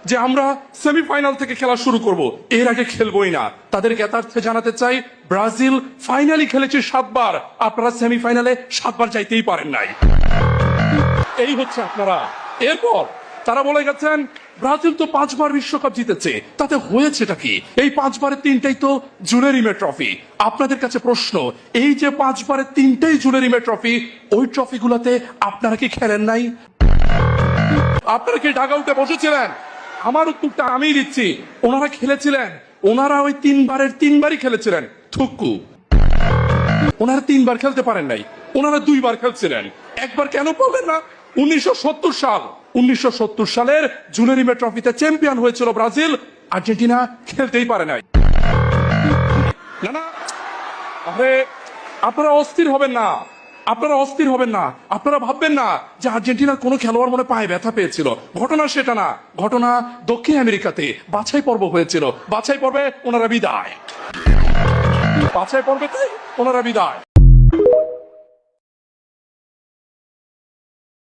যে আমরা সেমিফাইনাল থেকে খেলা শুরু করব, এর আগে খেলবোই না। তাদের জ্ঞাতার্থে জানাতে চাই, ব্রাজিল ফাইনালি খেলেছে 7 বার, আপনারা সেমিফাইনালে 7 বার যাইতেই পারেন নাই। এই হচ্ছে আপনারা। এরপর তারা বলে গেছেন ব্রাজিল তো 5 বার বিশ্বকাপ জিতেছে, তাতে হয়েছেটা কি? এই 5 বারের 3টাই তো জুলেরিমে ট্রফি। আপনাদের কাছে প্রশ্ন, এই যে 5 বারের 3টাই জুলেরিমে ট্রফি, ওই ট্রফিগুলোতে আপনারা কি খেলেন নাই? আপনারা কি ডাগআউটে বসেছিলেন? আমার উত্তরটা আমি দিচ্ছি, ওনারা খেলেছিলেন। ওনারা ওই 3 বারের 3 বারই খেলেছিলেন। থুক্কু, ওনারা 3 বার খেলতে পারেন নাই, ওনারা 2 বার খেলছিলেন। একবার কেন পাবেন না? 1970 সালের জুলেরিমে ট্রফিতে চ্যাম্পিয়ন হয়েছিল ব্রাজিল, আর্জেন্টিনা খেলতেই পারে নাই। না না, আরে আপনারা অস্থির হবেন না, আপনারা অস্থির হবেন না। আপনারা ভাববেন না যে আর্জেন্টিনার কোনো খেলোয়াড় মনে পায়ে ব্যথা পেয়েছিল। ঘটনা সেটা না। ঘটনা দক্ষিণ আমেরিকাতে বাছাই পর্ব হয়েছিল। বাছাই পর্বে ওনারা বিদায়। বাছাই পর্বেতে ওনারা বিদায়।